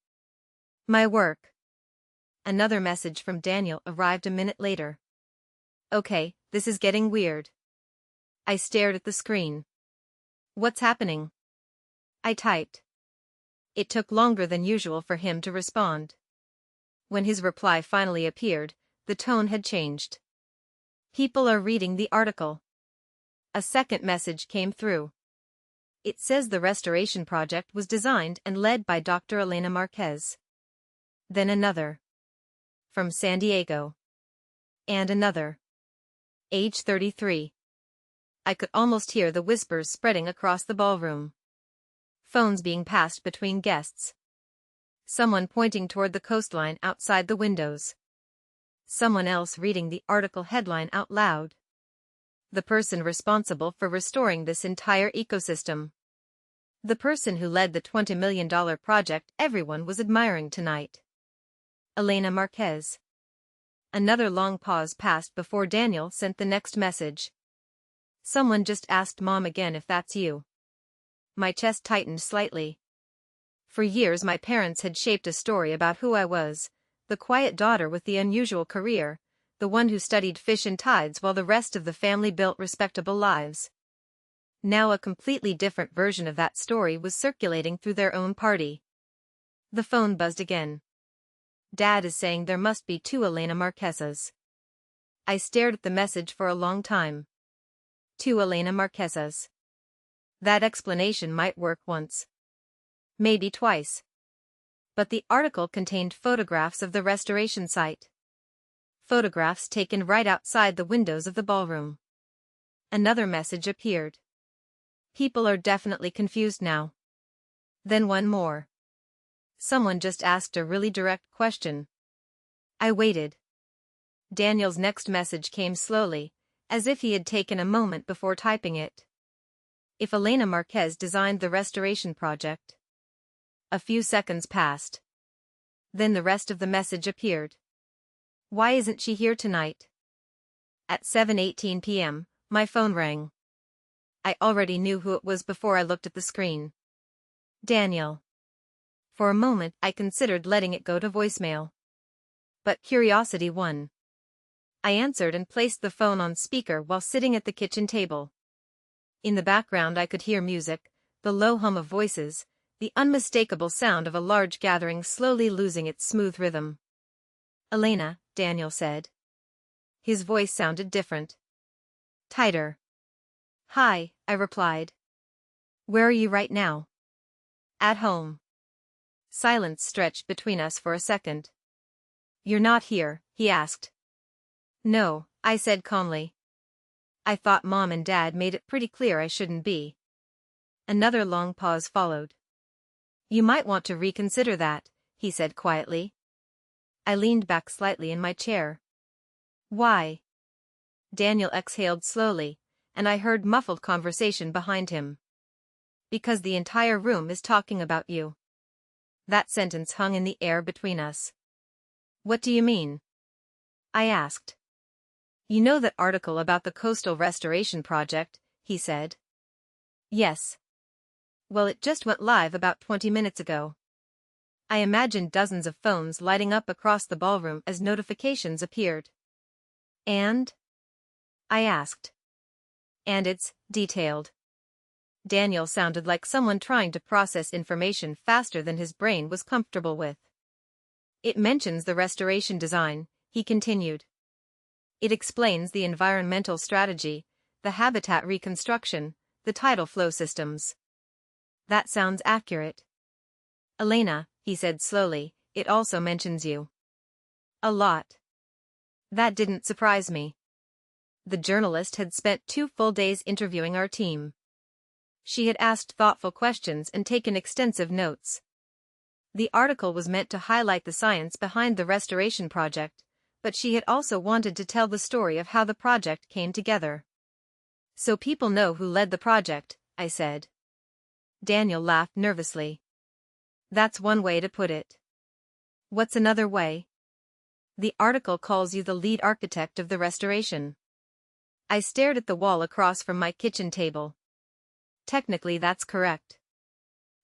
My work. Another message from Daniel arrived a minute later. Okay, this is getting weird. I stared at the screen. What's happening? I typed. It took longer than usual for him to respond. When his reply finally appeared, the tone had changed. People are reading the article. A second message came through. It says the restoration project was designed and led by Dr. Elena Marquez. Then another. From San Diego. And another. Age 33. I could almost hear the whispers spreading across the ballroom. Phones being passed between guests. Someone pointing toward the coastline outside the windows. Someone else reading the article headline out loud. The person responsible for restoring this entire ecosystem. The person who led the $20 million project everyone was admiring tonight. Elena Marquez. Another long pause passed before Daniel sent the next message. Someone just asked Mom again if that's you. My chest tightened slightly. For years my parents had shaped a story about who I was, the quiet daughter with the unusual career, the one who studied fish and tides while the rest of the family built respectable lives. Now a completely different version of that story was circulating through their own party. The phone buzzed again. Dad is saying there must be two Elena Marquezes. I stared at the message for a long time. Two Elena Marquezes. That explanation might work once. Maybe twice. But the article contained photographs of the restoration site. Photographs taken right outside the windows of the ballroom. Another message appeared. People are definitely confused now. Then one more. Someone just asked a really direct question. I waited. Daniel's next message came slowly, as if he had taken a moment before typing it. If Elena Marquez designed the restoration project. A few seconds passed. Then the rest of the message appeared. Why isn't she here tonight? At 7:18 p.m., my phone rang. I already knew who it was before I looked at the screen. Daniel. For a moment I considered letting it go to voicemail. But curiosity won. I answered and placed the phone on speaker while sitting at the kitchen table. In the background I could hear music, the low hum of voices, the unmistakable sound of a large gathering slowly losing its smooth rhythm. Elena, Daniel said. His voice sounded different. Tighter. Hi, I replied. Where are you right now? At home. Silence stretched between us for a second. "You're not here?" he asked. "No," I said calmly. "I thought Mom and Dad made it pretty clear I shouldn't be." Another long pause followed. "You might want to reconsider that," he said quietly. I leaned back slightly in my chair. "Why?" Daniel exhaled slowly, and I heard muffled conversation behind him. "Because the entire room is talking about you." That sentence hung in the air between us. "What do you mean?" I asked. "You know that article about the coastal restoration project," he said. "Yes." "Well, it just went live about 20 minutes ago." I imagined dozens of phones lighting up across the ballroom as notifications appeared. "And?" I asked. "And it's detailed." Daniel sounded like someone trying to process information faster than his brain was comfortable with. "It mentions the restoration design," he continued. "It explains the environmental strategy, the habitat reconstruction, the tidal flow systems." "That sounds accurate." "Elena," he said slowly, "it also mentions you. A lot." That didn't surprise me. The journalist had spent 2 full days interviewing our team. She had asked thoughtful questions and taken extensive notes. The article was meant to highlight the science behind the restoration project, but she had also wanted to tell the story of how the project came together. "So people know who led the project," I said. Daniel laughed nervously. "That's one way to put it." "What's another way?" "The article calls you the lead architect of the restoration." I stared at the wall across from my kitchen table. "Technically that's correct."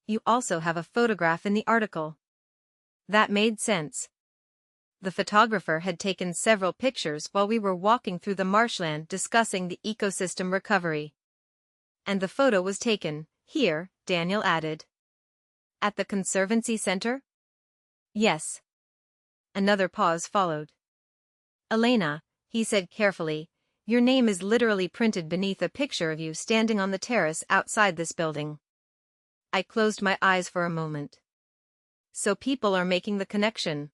"You also have a photograph in the article." That made sense. The photographer had taken several pictures while we were walking through the marshland discussing the ecosystem recovery. "And the photo was taken here," Daniel added. "At the Conservancy Center?" "Yes." Another pause followed. "Elena," he said carefully, "your name is literally printed beneath a picture of you standing on the terrace outside this building." I closed my eyes for a moment. So people are making the connection.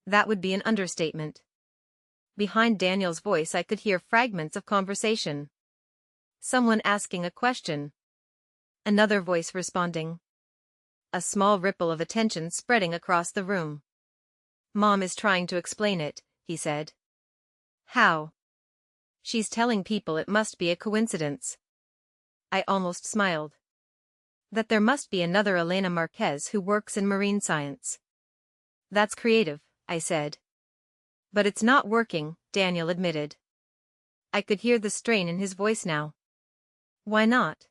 That would be an understatement. Behind Daniel's voice I could hear fragments of conversation. Someone asking a question. Another voice responding. A small ripple of attention spreading across the room. "Mom is trying to explain it," he said. "How?" "She's telling people it must be a coincidence." I almost smiled. "That there must be another Elena Marquez who works in marine science." "That's creative," I said. "But it's not working," Daniel admitted. I could hear the strain in his voice now. "Why not?"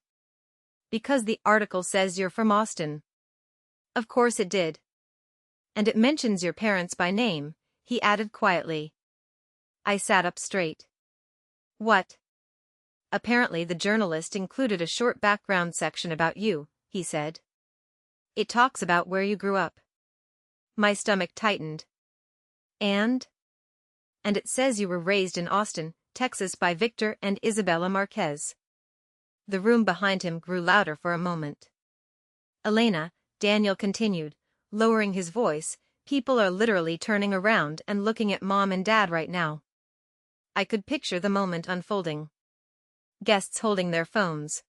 "Because the article says you're from Austin." Of course it did. "And it mentions your parents by name," he added quietly. I sat up straight. "What?" "Apparently the journalist included a short background section about you," he said. "It talks about where you grew up." My stomach tightened. "And?" "And it says you were raised in Austin, Texas by Victor and Isabella Marquez." The room behind him grew louder for a moment. "Elena," Daniel continued, lowering his voice, "people are literally turning around and looking at Mom and Dad right now." I could picture the moment unfolding. Guests holding their phones.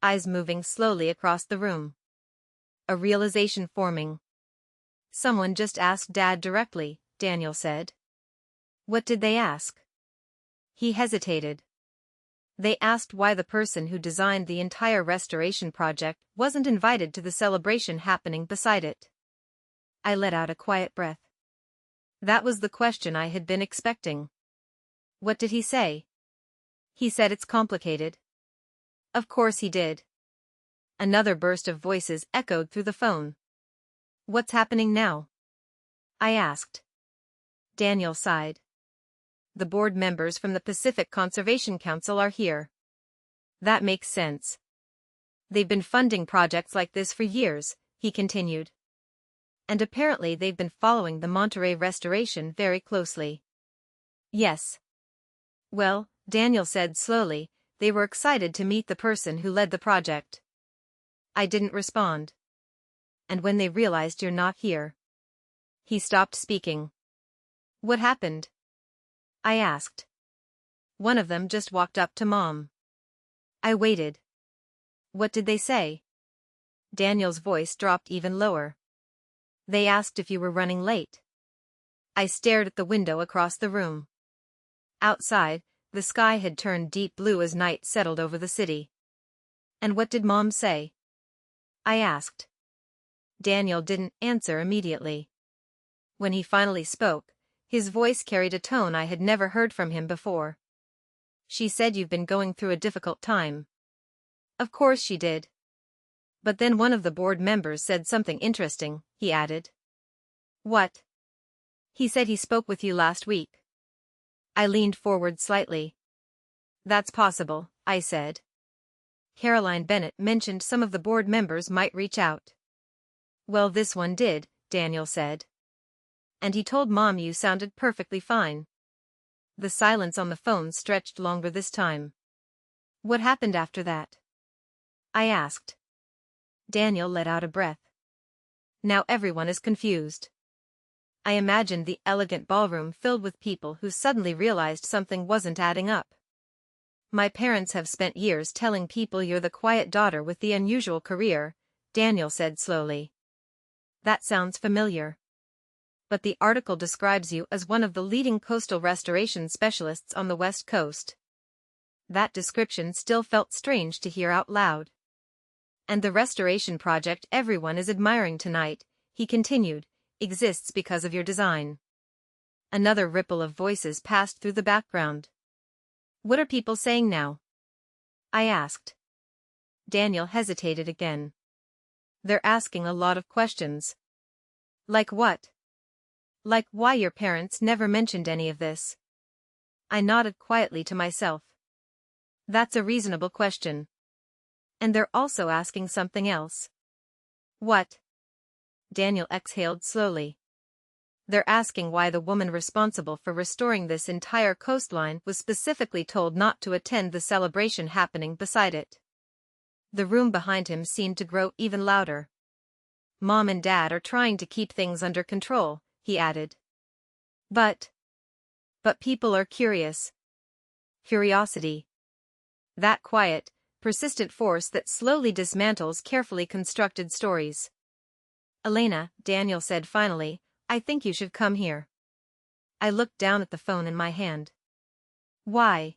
Eyes moving slowly across the room. A realization forming. "Someone just asked Dad directly," Daniel said. "What did they ask?" He hesitated. "They asked why the person who designed the entire restoration project wasn't invited to the celebration happening beside it." I let out a quiet breath. That was the question I had been expecting. "What did he say?" "He said it's complicated." Of course he did. Another burst of voices echoed through the phone. "What's happening now?" I asked. Daniel sighed. "The board members from the Pacific Conservation Council are here." "That makes sense. They've been funding projects like this for years," he continued. "And apparently they've been following the Monterey restoration very closely." "Yes." "Well," Daniel said slowly, "they were excited to meet the person who led the project." I didn't respond. And when they realized you're not here. He stopped speaking. What happened? I asked. One of them just walked up to Mom. I waited. What did they say? Daniel's voice dropped even lower. They asked if you were running late. I stared at the window across the room. Outside, the sky had turned deep blue as night settled over the city. And what did Mom say? I asked. Daniel didn't answer immediately. When he finally spoke, his voice carried a tone I had never heard from him before. She said you've been going through a difficult time. Of course she did. But then one of the board members said something interesting, he added. What? He said he spoke with you last week. I leaned forward slightly. That's possible, I said. Caroline Bennett mentioned some of the board members might reach out. Well, this one did, Daniel said. And he told Mom you sounded perfectly fine. The silence on the phone stretched longer this time. What happened after that? I asked. Daniel let out a breath. Now everyone is confused. I imagined the elegant ballroom filled with people who suddenly realized something wasn't adding up. My parents have spent years telling people you're the quiet daughter with the unusual career, Daniel said slowly. That sounds familiar. But the article describes you as one of the leading coastal restoration specialists on the West Coast. That description still felt strange to hear out loud. And the restoration project everyone is admiring tonight, he continued, exists because of your design. Another ripple of voices passed through the background. What are people saying now? I asked. Daniel hesitated again. They're asking a lot of questions. Like what? Like why your parents never mentioned any of this. I nodded quietly to myself. That's a reasonable question. And they're also asking something else. What? Daniel exhaled slowly. They're asking why the woman responsible for restoring this entire coastline was specifically told not to attend the celebration happening beside it. The room behind him seemed to grow even louder. Mom and Dad are trying to keep things under control, he added. But people are curious. Curiosity. That quiet, persistent force that slowly dismantles carefully constructed stories. Elena, Daniel said finally, I think you should come here. I looked down at the phone in my hand. Why?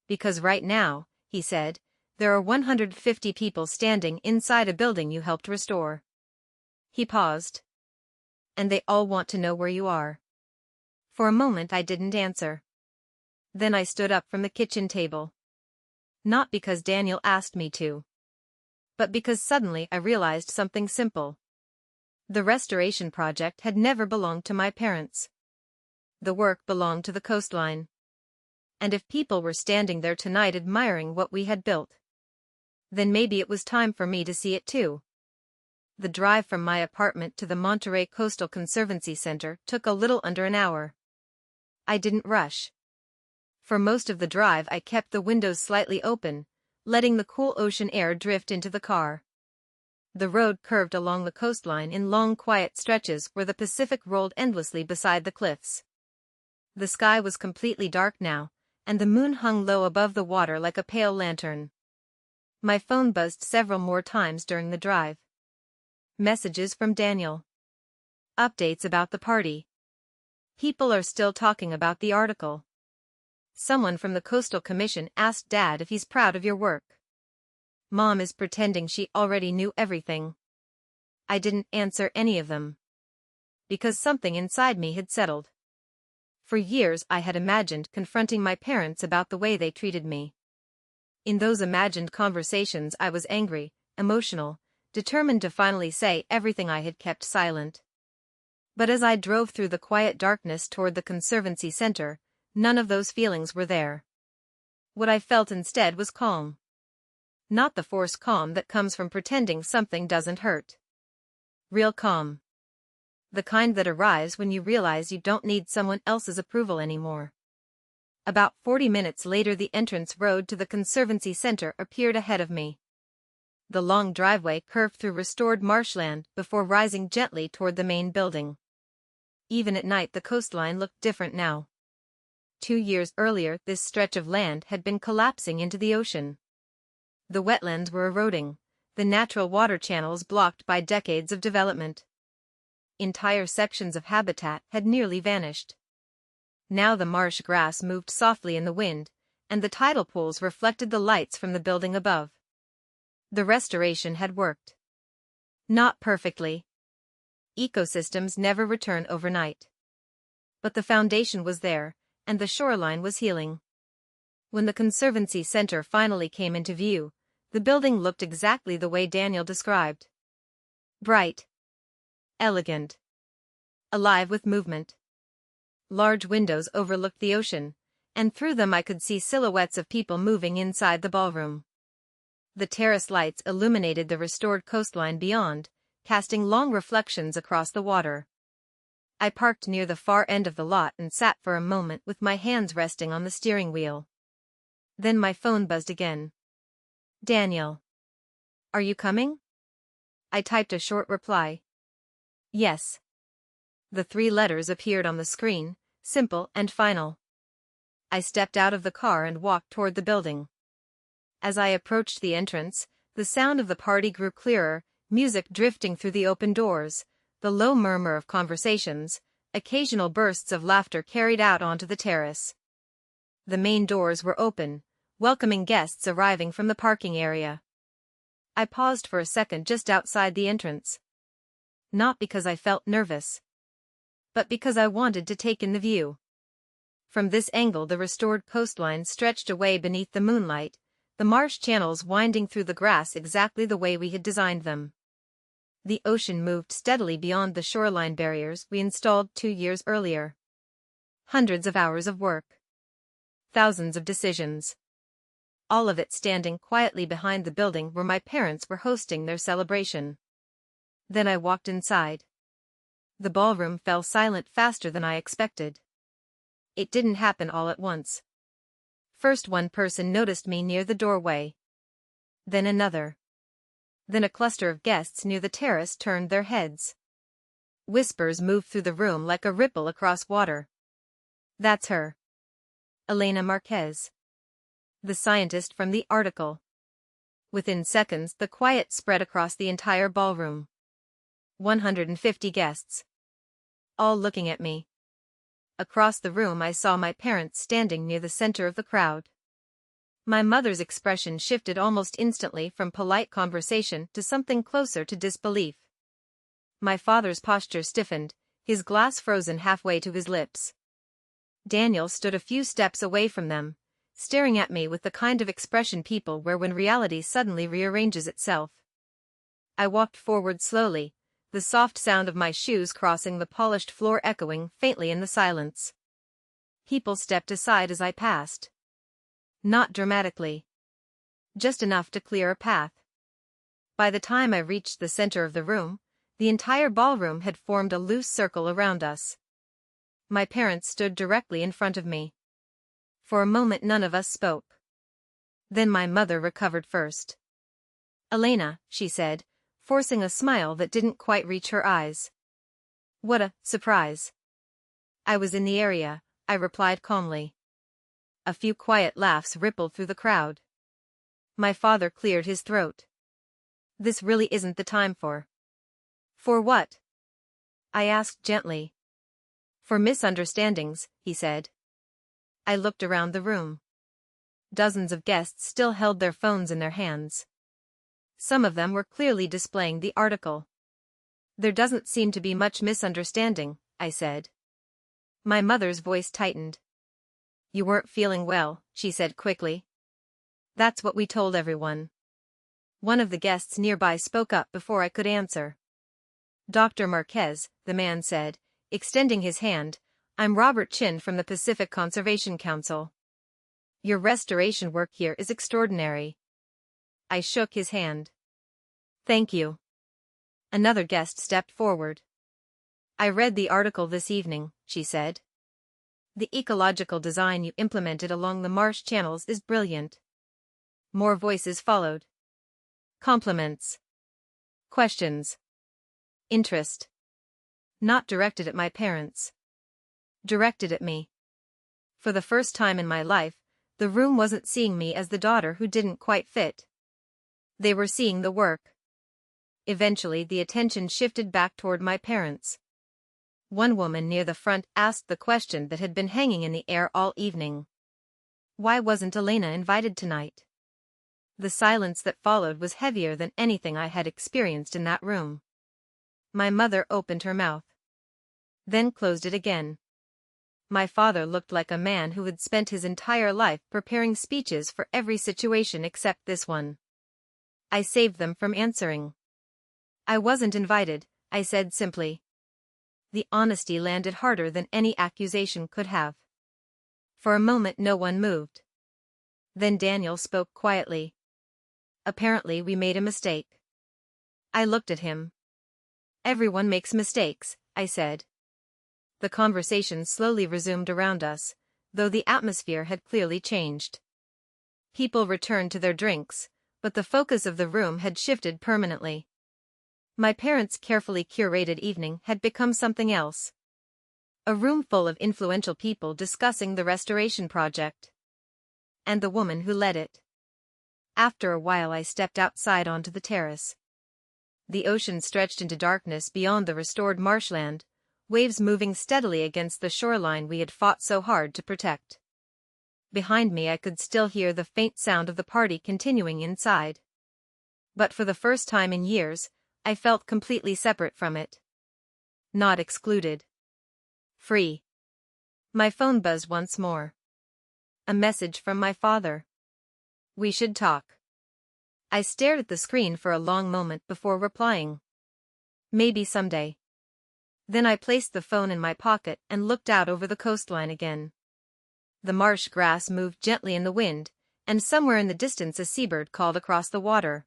Because right now, he said, there are 150 people standing inside a building you helped restore. He paused. And they all want to know where you are. For a moment I didn't answer. Then I stood up from the kitchen table. Not because Daniel asked me to. But because suddenly I realized something simple. The restoration project had never belonged to my parents. The work belonged to the coastline. And if people were standing there tonight admiring what we had built, then maybe it was time for me to see it too. The drive from my apartment to the Monterey Coastal Conservancy Center took a little under an hour. I didn't rush. For most of the drive I kept the windows slightly open, letting the cool ocean air drift into the car. The road curved along the coastline in long quiet stretches where the Pacific rolled endlessly beside the cliffs. The sky was completely dark now, and the moon hung low above the water like a pale lantern. My phone buzzed several more times during the drive. Messages from Daniel. Updates about the party. People are still talking about the article. Someone from the Coastal Commission asked Dad if he's proud of your work. Mom is pretending she already knew everything. I didn't answer any of them. Because something inside me had settled. For years I had imagined confronting my parents about the way they treated me. In those imagined conversations I was angry, emotional, determined to finally say everything I had kept silent. But as I drove through the quiet darkness toward the Conservancy Center, none of those feelings were there. What I felt instead was calm. Not the forced calm that comes from pretending something doesn't hurt. Real calm. The kind that arrives when you realize you don't need someone else's approval anymore. About 40 minutes later the entrance road to the Conservancy Center appeared ahead of me. The long driveway curved through restored marshland before rising gently toward the main building. Even at night the coastline looked different now. 2 years earlier this stretch of land had been collapsing into the ocean. The wetlands were eroding, the natural water channels blocked by decades of development. Entire sections of habitat had nearly vanished. Now the marsh grass moved softly in the wind, and the tidal pools reflected the lights from the building above. The restoration had worked. Not perfectly. Ecosystems never return overnight. But the foundation was there, and the shoreline was healing. When the Conservancy Center finally came into view, the building looked exactly the way Daniel described. Bright. Elegant. Alive with movement. Large windows overlooked the ocean, and through them I could see silhouettes of people moving inside the ballroom. The terrace lights illuminated the restored coastline beyond, casting long reflections across the water. I parked near the far end of the lot and sat for a moment with my hands resting on the steering wheel. Then my phone buzzed again. Daniel. Are you coming? I typed a short reply. Yes. The 3 letters appeared on the screen, simple and final. I stepped out of the car and walked toward the building. As I approached the entrance, the sound of the party grew clearer, music drifting through the open doors, the low murmur of conversations, occasional bursts of laughter carried out onto the terrace. The main doors were open, welcoming guests arriving from the parking area. I paused for a second just outside the entrance. Not because I felt nervous, but because I wanted to take in the view. From this angle the restored coastline stretched away beneath the moonlight, the marsh channels winding through the grass exactly the way we had designed them. The ocean moved steadily beyond the shoreline barriers we installed 2 years earlier. Hundreds of hours of work. Thousands of decisions. All of it standing quietly behind the building where my parents were hosting their celebration. Then I walked inside. The ballroom fell silent faster than I expected. It didn't happen all at once. First one person noticed me near the doorway. Then another. Then a cluster of guests near the terrace turned their heads. Whispers moved through the room like a ripple across water. That's her. Elena Marquez. The scientist from the article. Within seconds the quiet spread across the entire ballroom. 150 guests. All looking at me. Across the room I saw my parents standing near the center of the crowd. My mother's expression shifted almost instantly from polite conversation to something closer to disbelief. My father's posture stiffened, his glass frozen halfway to his lips. Daniel stood a few steps away from them, staring at me with the kind of expression people wear when reality suddenly rearranges itself. I walked forward slowly, the soft sound of my shoes crossing the polished floor echoing faintly in the silence. People stepped aside as I passed. Not dramatically. Just enough to clear a path. By the time I reached the center of the room, the entire ballroom had formed a loose circle around us. My parents stood directly in front of me. For a moment none of us spoke. Then my mother recovered first. Elena, she said, forcing a smile that didn't quite reach her eyes. What a surprise. I was in the area, I replied calmly. A few quiet laughs rippled through the crowd. My father cleared his throat. This really isn't the time for. For what? I asked gently. For misunderstandings, he said. I looked around the room. Dozens of guests still held their phones in their hands. Some of them were clearly displaying the article. There doesn't seem to be much misunderstanding, I said. My mother's voice tightened. You weren't feeling well, she said quickly. That's what we told everyone. One of the guests nearby spoke up before I could answer. Dr. Marquez, the man said, extending his hand, I'm Robert Chin from the Pacific Conservation Council. Your restoration work here is extraordinary. I shook his hand. Thank you. Another guest stepped forward. I read the article this evening, she said. The ecological design you implemented along the marsh channels is brilliant. More voices followed. Compliments. Questions. Interest. Not directed at my parents. Directed at me. For the first time in my life, the room wasn't seeing me as the daughter who didn't quite fit. They were seeing the work. Eventually the attention shifted back toward my parents. One woman near the front asked the question that had been hanging in the air all evening. Why wasn't Elena invited tonight? The silence that followed was heavier than anything I had experienced in that room. My mother opened her mouth. Then closed it again. My father looked like a man who had spent his entire life preparing speeches for every situation except this one. I saved them from answering. I wasn't invited, I said simply. The honesty landed harder than any accusation could have. For a moment no one moved. Then Daniel spoke quietly. Apparently we made a mistake. I looked at him. Everyone makes mistakes, I said. The conversation slowly resumed around us, though the atmosphere had clearly changed. People returned to their drinks, but the focus of the room had shifted permanently. My parents' carefully curated evening had become something else. A room full of influential people discussing the restoration project. And the woman who led it. After a while I stepped outside onto the terrace. The ocean stretched into darkness beyond the restored marshland, waves moving steadily against the shoreline we had fought so hard to protect. Behind me I could still hear the faint sound of the party continuing inside. But for the first time in years, I felt completely separate from it. Not excluded. Free. My phone buzzed once more. A message from my father. We should talk. I stared at the screen for a long moment before replying. Maybe someday. Then I placed the phone in my pocket and looked out over the coastline again. The marsh grass moved gently in the wind, and somewhere in the distance a seabird called across the water.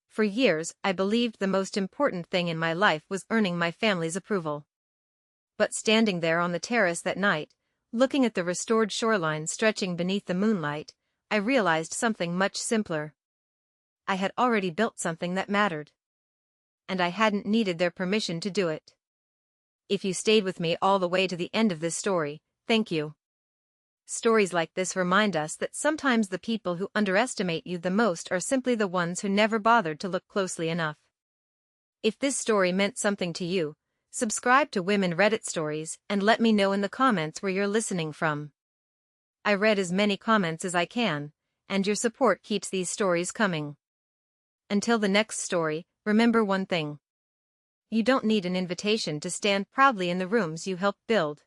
For years I believed the most important thing in my life was earning my family's approval. But standing there on the terrace that night, looking at the restored shoreline stretching beneath the moonlight, I realized something much simpler. I had already built something that mattered. And I hadn't needed their permission to do it. If you stayed with me all the way to the end of this story, thank you. Stories like this remind us that sometimes the people who underestimate you the most are simply the ones who never bothered to look closely enough. If this story meant something to you, subscribe to Women Reddit Stories and let me know in the comments where you're listening from. I read as many comments as I can, and your support keeps these stories coming. Until the next story, remember one thing. You don't need an invitation to stand proudly in the rooms you helped build.